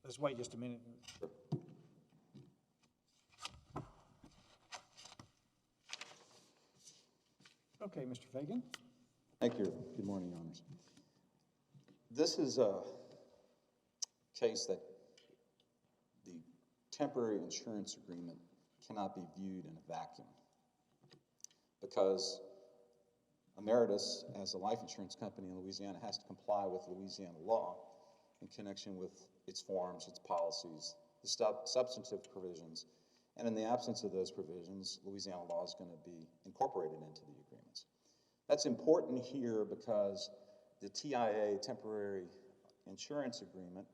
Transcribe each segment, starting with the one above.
Let's wait just a minute. Okay, Mr. Fagan. Thank you. Good morning, Your Honors. This is a case that the temporary insurance agreement cannot be viewed in a vacuum because Ameritas, as a life insurance company in Louisiana, has to comply with Louisiana law in connection with its forms, its policies, the substantive provisions, and in the absence of those provisions, Louisiana law is going to be incorporated into the agreements. That's important here because the TIA, Temporary Insurance Agreement,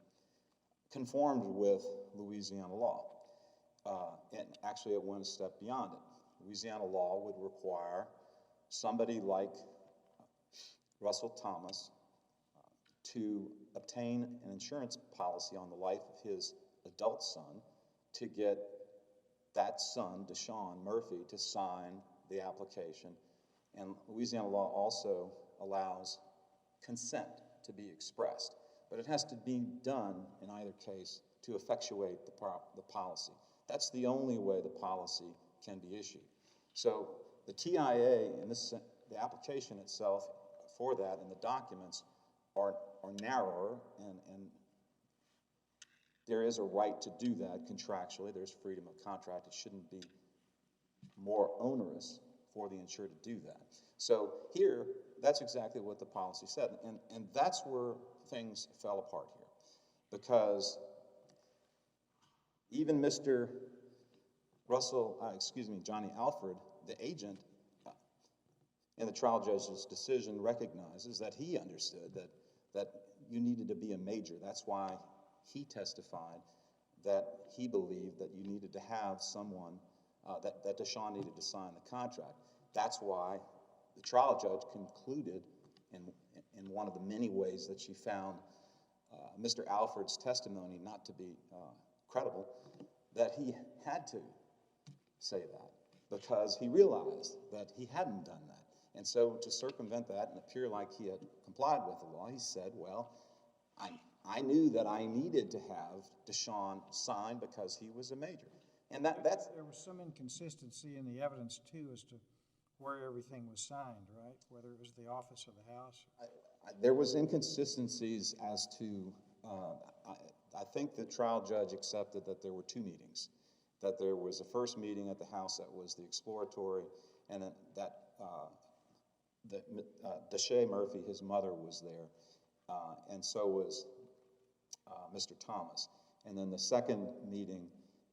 conformed with Louisiana law. And actually it went a step beyond it. Louisiana law would require somebody like Russell Thomas to obtain an insurance policy on the life of his adult son to get that son, Deshaun Murphy, to sign the application. And Louisiana law also allows consent to be expressed, but it has to be done in either case to effectuate the policy. That's the only way the policy can be issued. So the TIA and the application itself for that and the documents are narrower, and there is a right to do that contractually. There's freedom of contract. It shouldn't be more onerous for the insured to do that. So here, that's exactly what the policy said, and that's where things fell apart here, because even Mr. Johnny Alfred, the agent, in the trial judge's decision recognizes that he understood that you needed to be a major. That's why he testified that he believed that you needed to have someone, that Deshaun needed to sign the contract. That's why the trial judge concluded in one of the many ways that she found Mr. Alfred's testimony not to be credible, that he had to say that because he realized that he hadn't done that. And so to circumvent that and appear like he had complied with the law, he said, well, I knew that I needed to have Deshaun sign because he was a major. And that's... There was some inconsistency in the evidence, too, as to where everything was signed, right? Whether it was the office or the house? There was inconsistencies as to... I think the trial judge accepted that there were two meetings, that there was a first meeting at the house that was the exploratory, and that Deshaun Murphy, his mother, was there, and so was Mr. Thomas. And then the second meeting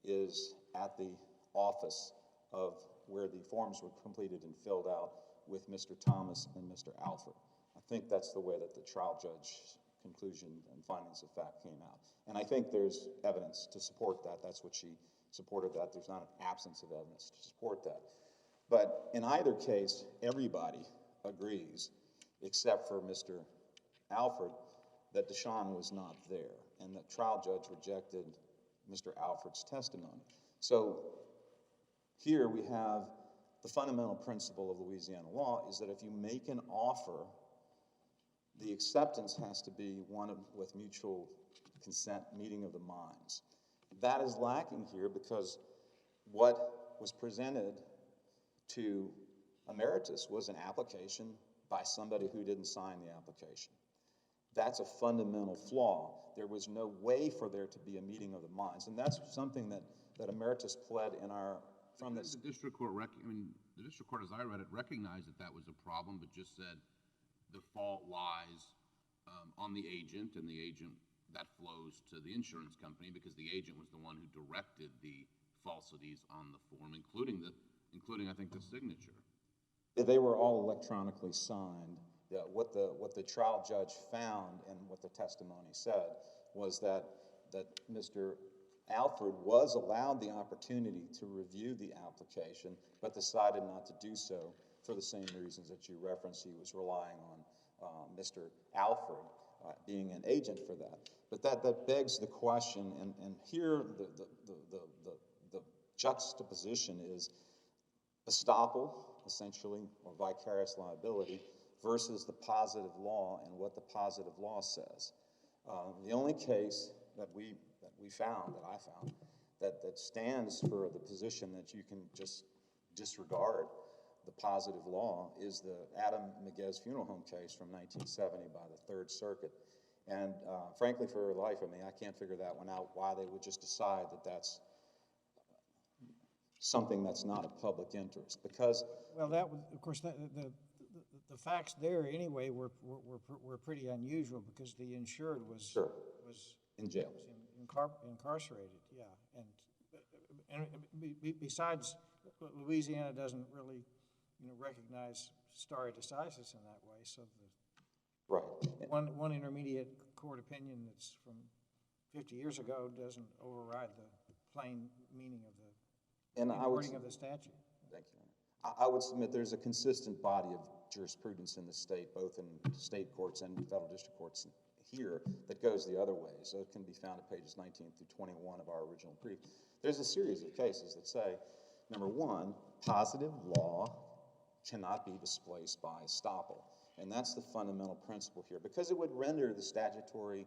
is at the office of where the forms were completed and filled out with Mr. Thomas and Mr. Alfred. I think that's the way that the trial judge's conclusion and findings of fact came out. And I think there's evidence to support that. That's what she supported that. There's not an absence of evidence to support that. But in either case, everybody agrees, except for Mr. Alfred, that Deshaun was not there, and the trial judge rejected Mr. Alfred's testimony. So here we have the fundamental principle of Louisiana law is that if you make an offer, the acceptance has to be one with mutual consent, meeting of the minds. That is lacking here because what was presented to Ameritas was an application by somebody who didn't sign the application. That's a fundamental flaw. There was no way for there to be a meeting of the minds, and that's something that Ameritas pled in our... The district court, the district court, as I read it, recognized that was a problem, but just said the fault lies on the agent, and the agent, that flows to the insurance company because the agent was the one who directed the falsities on the form, including I think the signature. They were all electronically signed. What the trial judge found and what the testimony said was that Mr. Alfred was allowed the opportunity to review the application, but decided not to do so for the same reasons that you referenced. He was relying on Mr. Alfred being an agent for that. But that begs the question, and here the juxtaposition is estoppel, essentially, or vicarious liability, versus the positive law and what the positive law says. The only case that we found, that I found, that stands for the position that you can just disregard the positive law is the Adam Miguez Funeral Home case from 1970 by the Third Circuit. And frankly, for the life of me, I can't figure that one out, why they would just decide that that's something that's not of public interest. Because, well, that was, of course, the facts there anyway were pretty unusual because the insured was sure, in jail, incarcerated. Yeah, and besides, Louisiana doesn't really, recognize stare decisis in that way. So right. One intermediate court opinion that's from 50 years ago doesn't override the plain meaning of the wording of the statute. Thank you. I would submit there's a consistent body of jurisprudence in the state, both in state courts and federal district courts here, that goes the other way. So it can be found at pages 19 through 21 of our original brief. There's a series of cases that say, number one, positive law cannot be displaced by estoppel. And that's the fundamental principle here, because it would render the statutory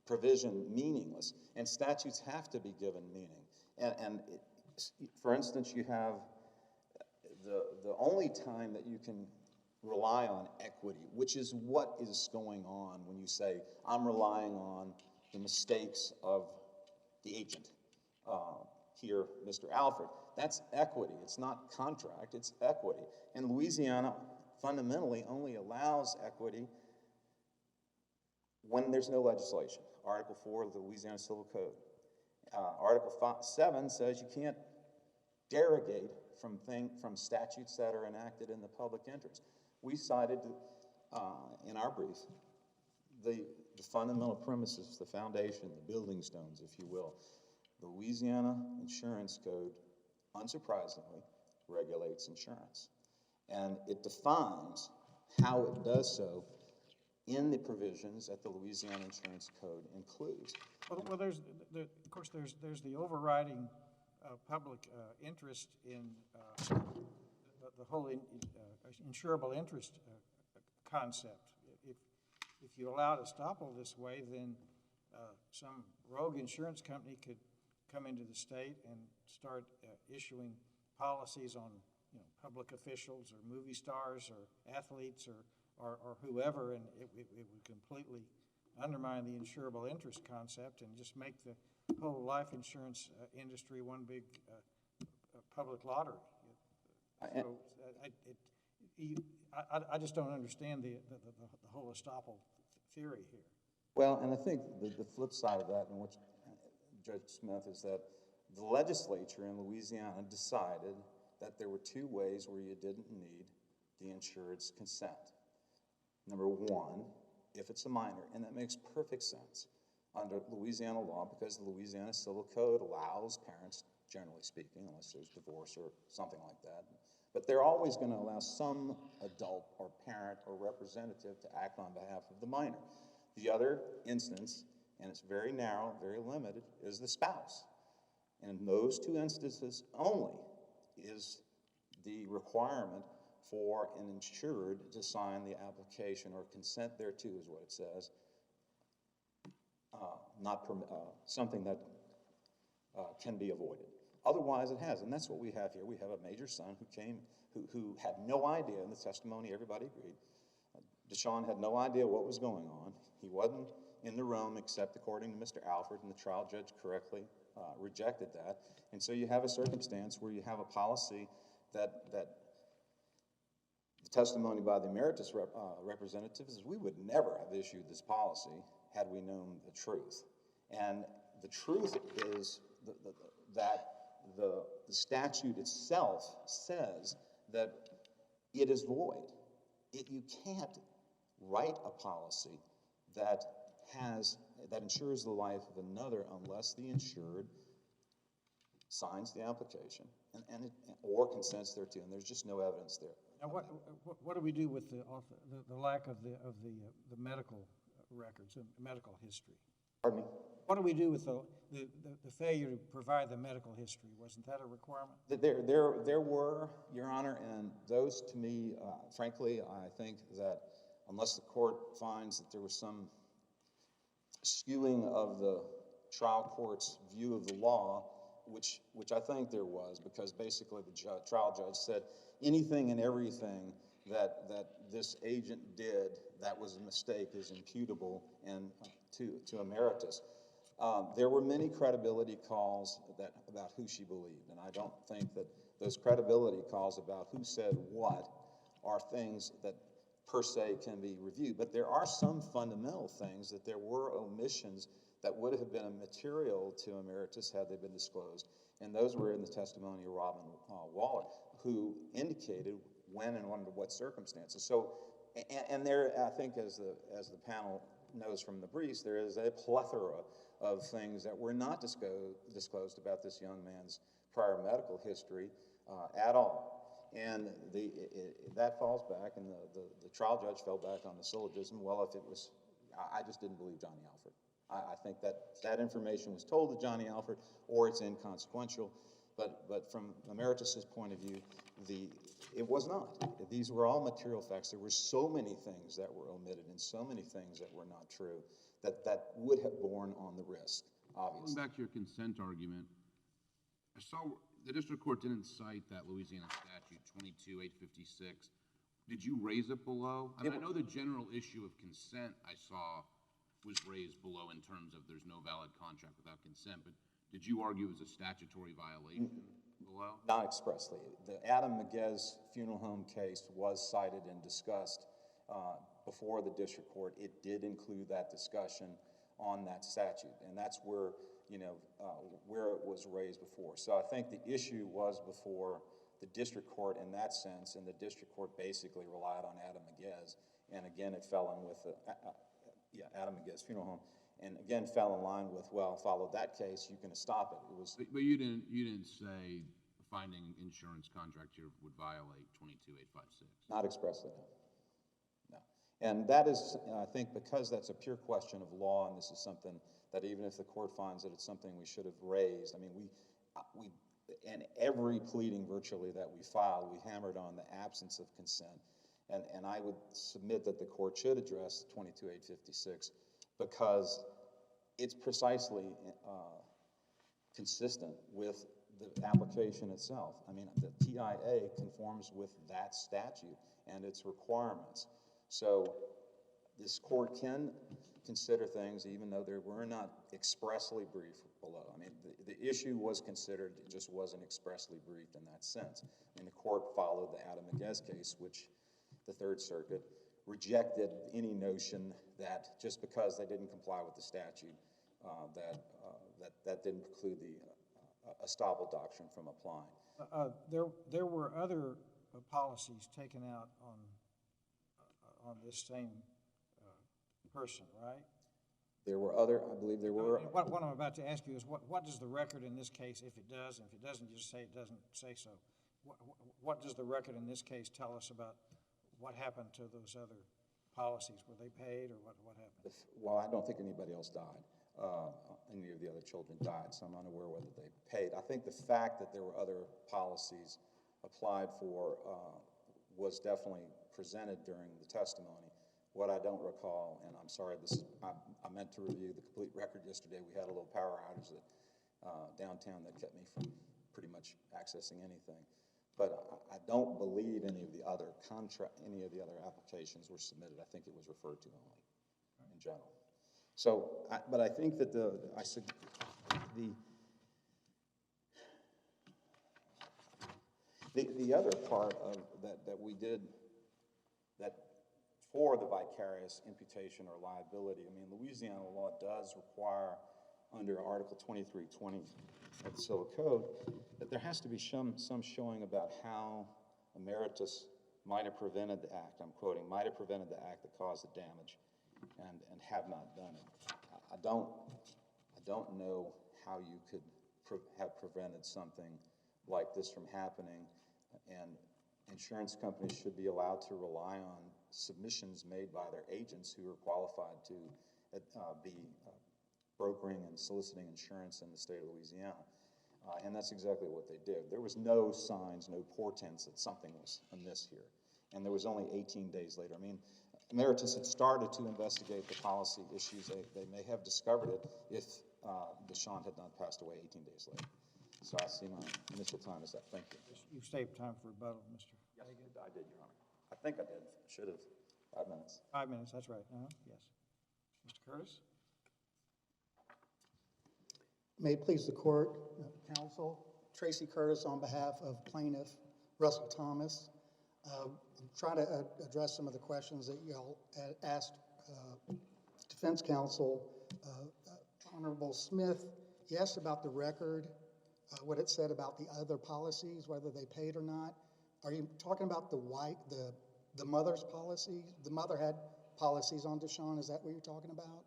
provision meaningless. And statutes have to be given meaning. For instance, you have the only time that you can rely on equity, which is what is going on when you say, I'm relying on the mistakes of the agent. Here, Mr. Alfred, that's equity. It's not contract, it's equity. And Louisiana fundamentally only allows equity when there's no legislation. Article 4 of the Louisiana Civil Code. Article 7 says you can't derogate from statutes that are enacted in the public interest. We cited in our brief the fundamental premises, the foundation, the building stones, if you will. The Louisiana Insurance Code, unsurprisingly, regulates insurance. And it defines how it does so in the provisions that the Louisiana Insurance Code includes. Well, there's the overriding public interest in the whole insurable interest concept. If you allowed estoppel this way, then some rogue insurance company could come into the state and start issuing policies on public officials or movie stars or athletes or whoever, and it would completely undermine the insurable interest concept and just make the whole life insurance industry one big public lottery. So I just don't understand the whole estoppel theory here. Well, and I think the flip side of that, and what Judge Smith, is that the legislature in Louisiana decided that there were two ways where you didn't need the insured's consent. Number one, if it's a minor, and that makes perfect sense under Louisiana law, because the Louisiana Civil Code allows parents, generally speaking, unless there's divorce or something like that, but they're always going to allow some adult or parent or representative to act on behalf of the minor. The other instance, and it's very narrow, very limited, is the spouse. And in those two instances only is the requirement for an insured to sign the application or consent thereto, is what it says, something that can be avoided. Otherwise, it has, and that's what we have here. We have a major son who had no idea, in the testimony everybody agreed, Deshaun had no idea what was going on. He wasn't in the room except according to Mr. Alfred, and the trial judge correctly rejected that. And so you have a circumstance where you have a policy that the testimony by the Ameritas representatives is we would never have issued this policy had we known the truth. And the truth is that the statute itself says that it is void. You can't write a policy that insures the life of another unless the insured signs the application or consents thereto, and there's just no evidence there. Now, what do we do with the lack of the medical records, medical history? Pardon me? What do we do with the failure to provide the medical history? Wasn't that a requirement? There were, Your Honor, and those to me, frankly, I think that unless the court finds that there was some skewing of the trial court's view of the law, which I think there was, because basically the trial judge said anything and everything that this agent did that was a mistake is imputable and to Ameritas. There were many credibility calls about who she believed, and I don't think that those credibility calls about who said what are things that per se can be reviewed. But there are some fundamental things that there were omissions that would have been material to Ameritas had they been disclosed, and those were in the testimony of Robin Waller, who indicated when and under what circumstances. So, and there, I think, as the panel knows from the briefs, there is a plethora of things that were not disclosed about this young man's prior medical history at all. And that falls back, and the trial judge fell back on the syllogism, well, if it was, I just didn't believe Johnny Alford. I think that information was told to Johnny Alford, or it's inconsequential. But from Ameritas' point of view, it was not. These were all material facts. There were so many things that were omitted and so many things that were not true that would have borne on the risk, obviously. Going back to your consent argument, I saw the district court didn't cite that Louisiana statute 22856. Did you raise it below? I mean, I know the general issue of consent I saw was raised below in terms of there's no valid contract without consent, but did you argue it was a statutory violation below? Not expressly. The Adam Miguez funeral home case was cited and discussed before the district court. It did include that discussion on that statute, and that's where, where it was raised before. So I think the issue was before the district court in that sense, and the district court basically relied on Adam Miguez, and again, it fell in with the Adam Miguez funeral home. And again, fell in line with, well, follow that case, you can stop it. It was. But you didn't say finding insurance contract here would violate 22856. Not expressly, no. And that is, I think, because that's a pure question of law, and this is something that even if the court finds that it's something we should have raised, I mean, we in every pleading virtually that we filed, we hammered on the absence of consent, and I would submit that the court should address 22856. Because it's precisely consistent with the application itself. I mean, the TIA conforms with that statute and its requirements. So this court can consider things even though they were not expressly briefed below. I mean, the issue was considered, it just wasn't expressly briefed in that sense. And the court followed the Adam Miguez case, which the Third Circuit rejected any notion that just because they didn't comply with the statute, that didn't preclude the estoppel doctrine from applying. There were other policies taken out on this same person, right? There were other, I believe there were. What I'm about to ask you is what does the record in this case, if it does, and if it doesn't, just say it doesn't say so. What does the record in this case tell us about what happened to those other policies? Were they paid, or what happened? Well, I don't think anybody else died. Any of the other children died, so I'm unaware whether they paid. I think the fact that there were other policies applied for was definitely presented during the testimony. What I don't recall, and I'm sorry, I meant to review the complete record yesterday. We had a little power outage downtown that kept me from pretty much accessing anything. But I don't believe any of the other applications were submitted. I think it was referred to only in general. So, but I think that the other part of that we did that for the vicarious imputation or liability. I mean, Louisiana law does require under Article 2320 of the Civil Code that there has to be some showing about how Ameritas might have prevented the act. I'm quoting, might have prevented the act that caused the damage and have not done it. I don't know how you could have prevented something like this from happening, and insurance companies should be allowed to rely on submissions made by their agents who are qualified to be brokering and soliciting insurance in the state of Louisiana. And that's exactly what they did. There was no signs, no portents that something was amiss here. And there was only 18 days later. I mean, Ameritas had started to investigate the policy issues. They may have discovered it if Deshaun had not passed away 18 days later. So I see my initial time is up. Thank you. You've saved time for rebuttal, Mr. Yes, I did, Your Honor. I think I did. Should have. 5 minutes. 5 minutes, that's right. Yes. Mr. Curtis? May it please the court, counsel, Tracy Curtis on behalf of plaintiff Russell Thomas. I'm trying to address some of the questions that y'all asked defense counsel. Honorable Smith, he asked about the record, what it said about the other policies, whether they paid or not. Are you talking about the mother's policy? The mother had policies on Deshaun, is that what you're talking about?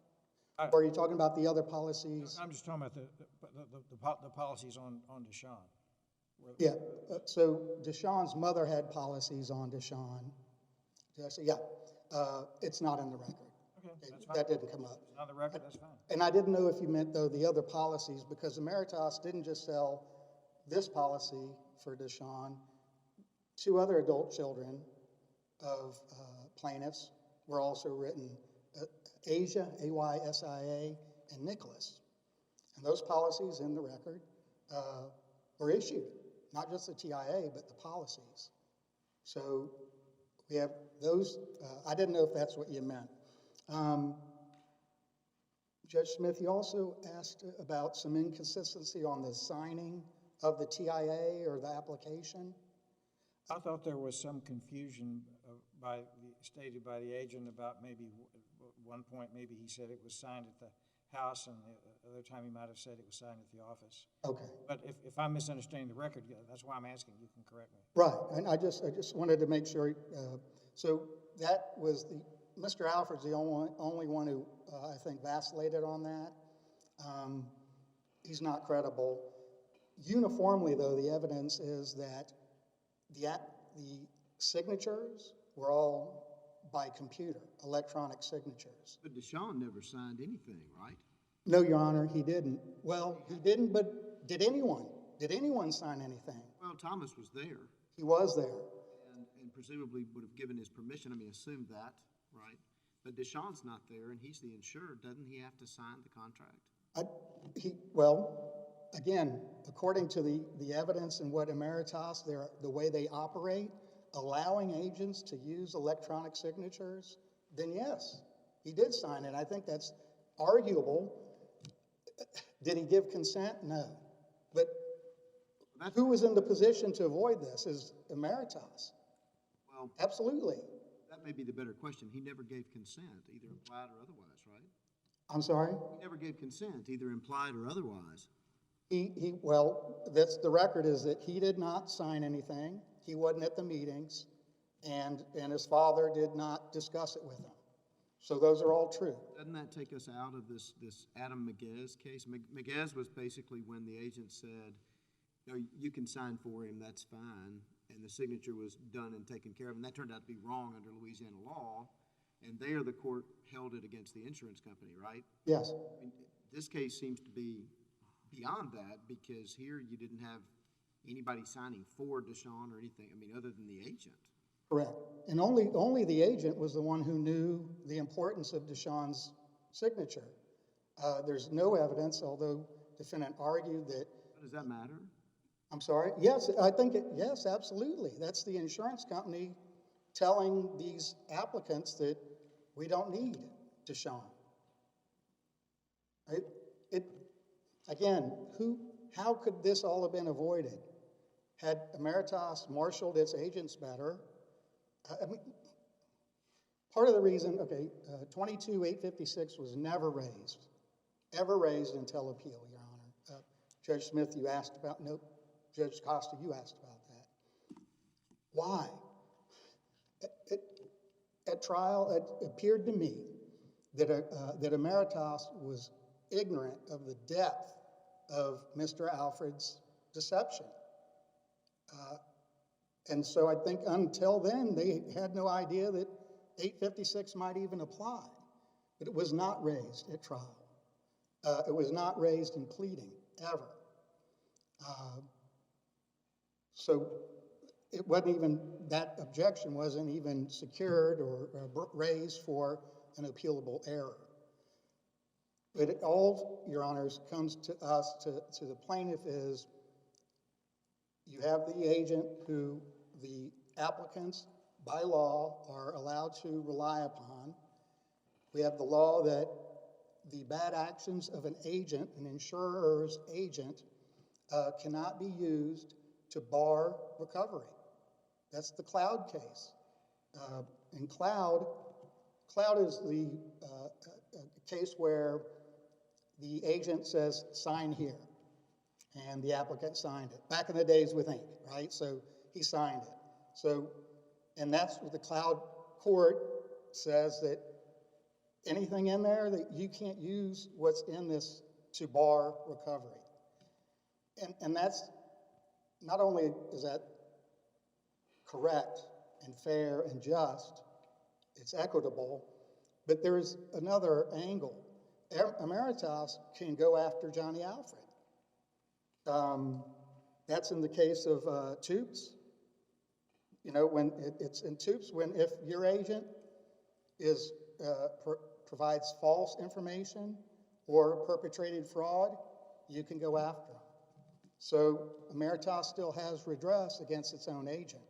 Or are you talking about the other policies? I'm just talking about the policies on Deshaun. Yeah, so Deshaun's mother had policies on Deshaun. Did I say, yeah, it's not in the record. Okay, that's fine. That didn't come up. It's on the record, that's fine. And I didn't know if you meant, though, the other policies, because Ameritas didn't just sell this policy for Deshaun. 2 other adult children of plaintiffs were also written, Asia, A-Y-S-I-A, and Nicholas. And those policies in the record were issued, not just the TIA, but the policies. So we have those. I didn't know if that's what you meant. Judge Smith, you also asked about some inconsistency on the signing of the TIA or the application. I thought there was some confusion stated by the agent about maybe one point, maybe he said it was signed at the house, and the other time he might have said it was signed at the office. Okay. But if I'm misunderstanding the record, that's why I'm asking. You can correct me. Right, and I just wanted to make sure. So that was Mr. Alfred's the only one who I think vacillated on that. He's not credible. Uniformly, though, the evidence is that the signatures were all by computer, electronic signatures. But Deshaun never signed anything, right? No, Your Honor, he didn't. Well, he didn't, but did anyone? Did anyone sign anything? Well, Thomas was there He was there. and presumably would have given his permission. I mean, assumed that, right? But Deshaun's not there, and he's the insurer. Doesn't he have to sign the contract? Well, again, according to the evidence and what Ameritas, the way they operate, allowing agents to use electronic signatures, then yes, he did sign it. I think that's arguable. Did he give consent? No. But who was in the position to avoid this is Ameritas. Well, Absolutely. that may be the better question. He never gave consent, either implied or otherwise, right? I'm sorry? He never gave consent, either implied or otherwise. Well, that's the record is that he did not sign anything. He wasn't at the meetings, and his father did not discuss it with him. So those are all true. Doesn't that take us out of this Adam Miguez case? Miguez was basically when the agent said, you can sign for him, that's fine, and the signature was done and taken care of, and that turned out to be wrong under Louisiana law, and there the court held it against the insurance company, right? Yes. I mean, this case seems to be beyond that, because here you didn't have anybody signing for Deshaun or anything, I mean, other than the agent. Correct. And only the agent was the one who knew the importance of Deshaun's signature. There's no evidence, although defendant argued that. Does that matter? I'm sorry? Yes, I think yes, absolutely. That's the insurance company telling these applicants that we don't need Deshaun. Again, how could this all have been avoided? Had Ameritas marshaled its agents better? I mean, part of the reason, 22-856 was never raised until appeal, Your Honor. Judge Smith, you asked about, no, Judge Costa, you asked about that. Why? At trial, it appeared to me that Ameritas was ignorant of the depth of Mr. Alfred's deception. And so I think until then, they had no idea that 856 might even apply. But it was not raised at trial. It was not raised in pleading, ever. So it wasn't even, that objection wasn't even secured or raised for an appealable error. But it all, Your Honors, comes to us, to the plaintiff is, you have the agent who the applicants by law are allowed to rely upon. We have the law that the bad actions of an agent, an insurer's agent, cannot be used to bar recovery. That's the Cloud case. In Cloud is the case where the agent says, sign here, and the applicant signed it. Back in the days with ink, right? So he signed it. So, and that's what the Cloud court says, that anything in there that you can't use what's in this to bar recovery. And that's, not only is that correct and fair and just, it's equitable, but there's another angle. Ameritas can go after Johnny Alfred. That's in the case of Toops. You know, when it's in Toops, when if your agent is provides false information or perpetrated fraud, you can go after them. So Ameritas still has redress against its own agent.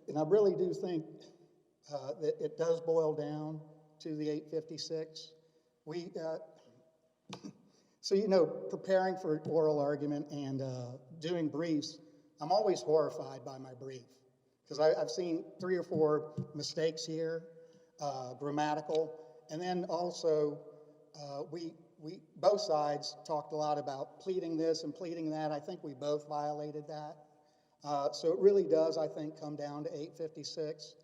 And I really do think that it does boil down to the 856. So, you know, preparing for oral argument and doing briefs, I'm always horrified by my brief, because I've seen 3 or 4 mistakes here, grammatical, and then also we both sides talked a lot about pleading this and pleading that. I think we both violated that. So it really does, I think, come down to 856.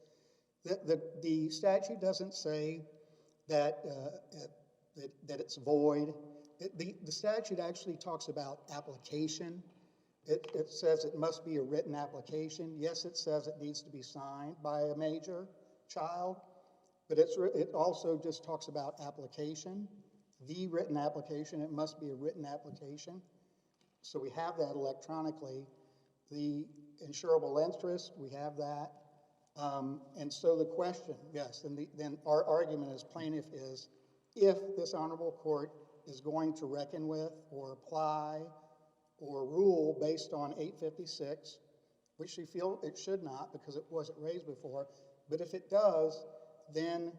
The statute doesn't say that it's void. The statute actually talks about application. It says it must be a written application. Yes, it says it needs to be signed by a major child, but it also just talks about application, the written application. It must be a written application. So we have that electronically. The insurable interest, we have that. And so the question, yes, and then our argument as plaintiff is, if this honorable court is going to reckon with or apply or rule based on 856, which we feel it should not because it wasn't raised before, but if it does, then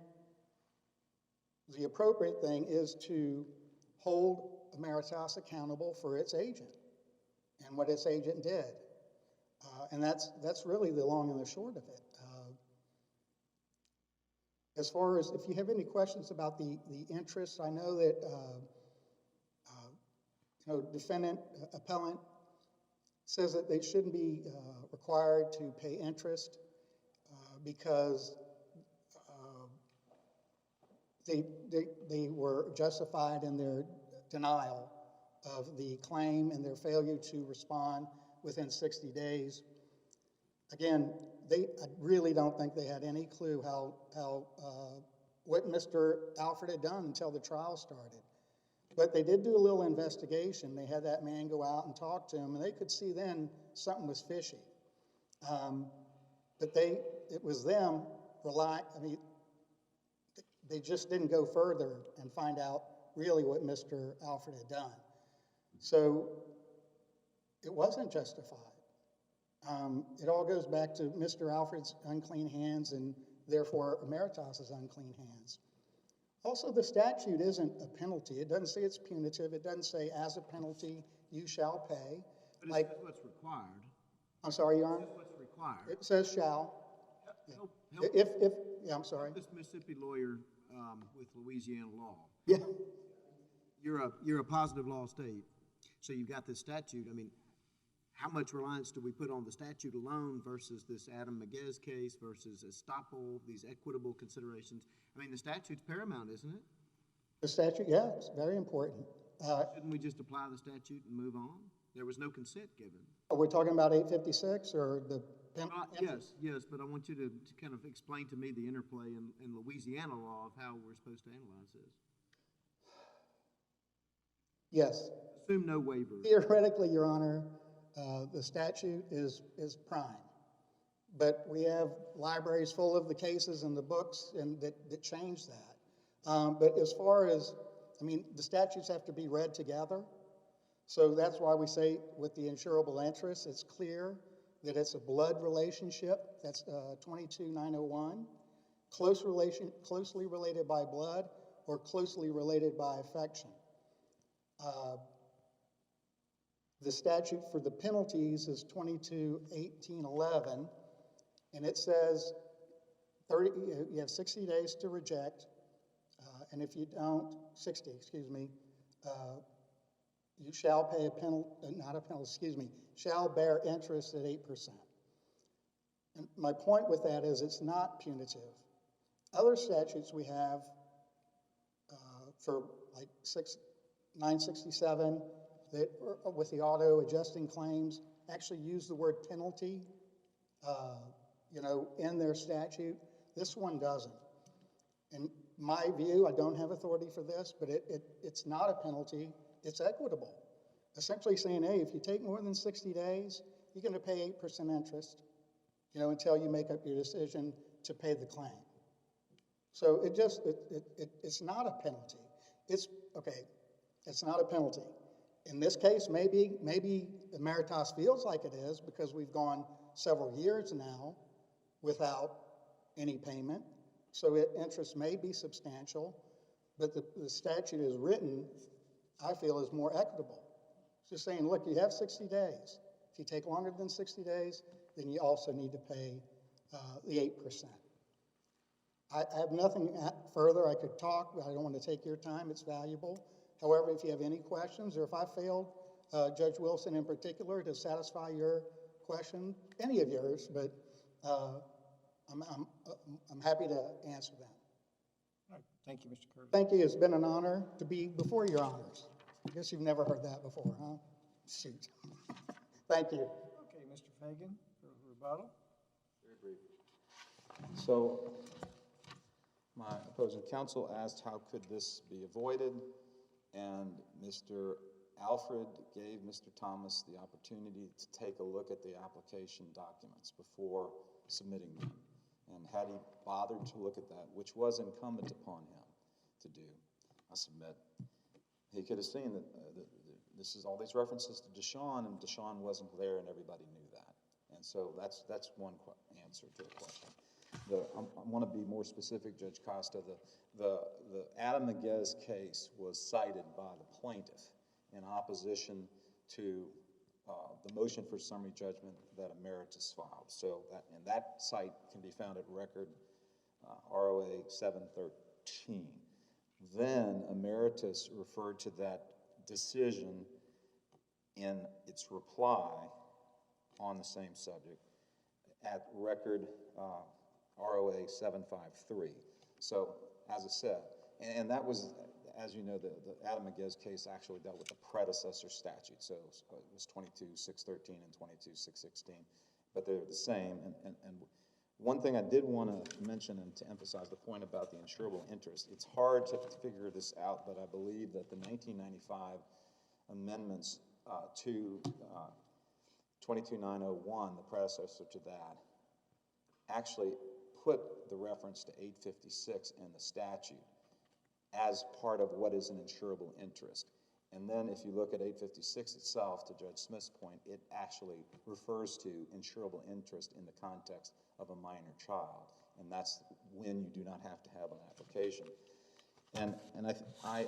the appropriate thing is to hold Ameritas accountable for its agent and what its agent did. And that's really the long and the short of it. As far as, if you have any questions about the interest, I know that defendant, appellant says that they shouldn't be required to pay interest because they were justified in their denial of the claim and their failure to respond within 60 days. Again, I really don't think they had any clue how what Mr. Alfred had done until the trial started. But they did do a little investigation. They had that man go out and talk to him, and they could see then something was fishy. But it was them they just didn't go further and find out really what Mr. Alfred had done. So it wasn't justified. It all goes back to Mr. Alfred's unclean hands and therefore Ameritas' unclean hands. Also, the statute isn't a penalty. It doesn't say it's punitive. It doesn't say as a penalty you shall pay. But it says what's required. I'm sorry, Your Honor? It says what's required. It says shall. Help I'm sorry. this Mississippi lawyer with Louisiana law. Yeah. You're a positive law state, so you've got this statute. I mean, how much reliance do we put on the statute alone versus this Adam Miguez case versus estoppel, these equitable considerations? I mean, the statute's paramount, isn't it? The statute, yeah, it's very important. Shouldn't we just apply the statute and move on? There was no consent given. Are we talking about 856 or the Yes, but I want you to kind of explain to me the interplay in Louisiana law of how we're supposed to analyze this. Yes. Assume no waivers. Theoretically, Your Honor, the statute is prime. But we have libraries full of the cases and the books and that change that. But as far as, I mean, the statutes have to be read together. So that's why we say with the insurable interest, it's clear that it's a blood relationship. That's 22901. Closely related by blood or closely related by affection. The statute for the penalties is 221811, and it says you have 60 days to reject, and if you don't, 60, excuse me, you shall pay a penalty, not a penalty, excuse me, shall bear interest at 8%. And my point with that is it's not punitive. Other statutes we have for like 967 that with the auto adjusting claims actually use the word penalty, in their statute. This one doesn't. In my view, I don't have authority for this, but it's not a penalty. It's equitable. Essentially saying, hey, if you take more than 60 days, you're going to pay 8% interest, until you make up your decision to pay the claim. So it's not a penalty. It's not a penalty. In this case, maybe Ameritas feels like it is because we've gone several years now without any payment. So interest may be substantial, but the statute is written, I feel, is more equitable. It's just saying, look, you have 60 days. If you take longer than 60 days, then you also need to pay the 8%. I have nothing further. I could talk, but I don't want to take your time. It's valuable. However, if you have any questions, or if I failed, Judge Wilson in particular, to satisfy your question, any of yours, but I'm happy to answer them. All right. Thank you, Mr. Curtis. Thank you. It's been an honor to be before your honors. I guess you've never heard that before, huh? Shoot. Thank you. Okay, Mr. Fagan, for rebuttal. Very brief. So, my opposing counsel asked how could this be avoided, and Mr. Alfred gave Mr. Thomas the opportunity to take a look at the application documents before submitting them. And had he bothered to look at that, which was incumbent upon him to do, I submit, he could have seen that this is all these references to Deshaun, and Deshaun wasn't there, and everybody knew that. And so that's one answer to the question. I want to be more specific, Judge Costa. The Adam Miguez case was cited by the plaintiff in opposition to the motion for summary judgment that Ameritas filed. So that site can be found at record ROA 713. Then Ameritas referred to that decision in its reply on the same subject at record ROA 753. So, as I said, and that was, as you know, the Adam Miguez case actually dealt with the predecessor statute. So it was 22-613 and 22-616, but they're the same. And one thing I did want to mention and to emphasize the point about the insurable interest, it's hard to figure this out, but I believe that the 1995 amendments to 22901, the predecessor to that, actually put the reference to 856 in the statute as part of what is an insurable interest. And then if you look at 856 itself, to Judge Smith's point, it actually refers to insurable interest in the context of a minor child. And that's when you do not have to have an application. And I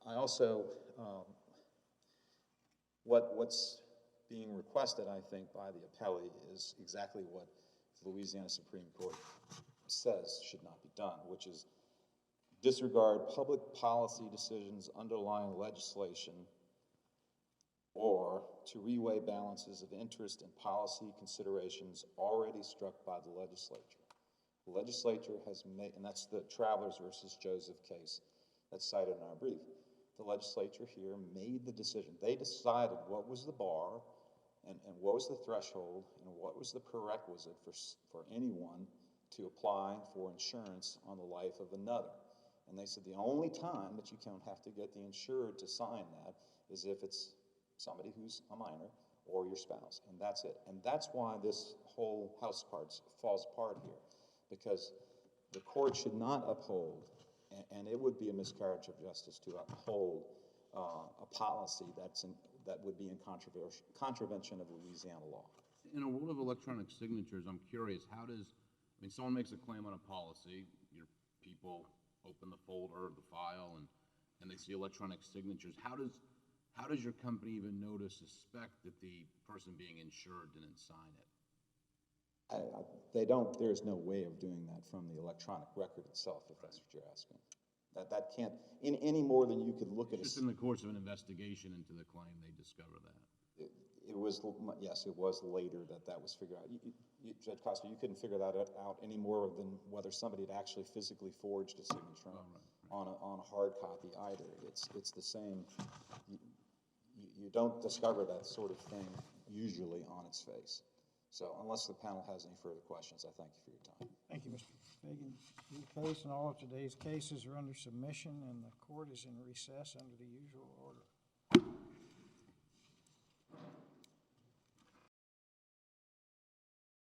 also, what's being requested, I think, by the appellee is exactly what the Louisiana Supreme Court says should not be done, which is disregard public policy decisions underlying legislation or to reweigh balances of interest and policy considerations already struck by the legislature. The legislature has made, and that's the Travelers versus Joseph case that's cited in our brief. The legislature here made the decision. They decided what was the bar and what was the threshold and what was the prerequisite for anyone to apply for insurance on the life of another. And they said the only time that you don't have to get the insured to sign that is if it's somebody who's a minor or your spouse, and that's it. And that's why this whole house of cards falls apart here, because the court should not uphold, and it would be a miscarriage of justice to uphold a policy that would be in contravention of Louisiana law. In a world of electronic signatures, I'm curious, someone makes a claim on a policy, your people open the folder, the file, and they see electronic signatures. How does your company even know to suspect that the person being insured didn't sign it? There's no way of doing that from the electronic record itself, if that's what you're asking. That can't, any more than you could look at Just in the course of an investigation into the claim, they discover that. It was, yes, it was later that was figured out. Judge Costa, you couldn't figure that out any more than whether somebody had actually physically forged a signature on a hard copy either. It's the same. You don't discover that sort of thing usually on its face. So unless the panel has any further questions, I thank you for your time. Thank you, Mr. Fagan. Your case and all of today's cases are under submission, and the court is in recess under the usual order.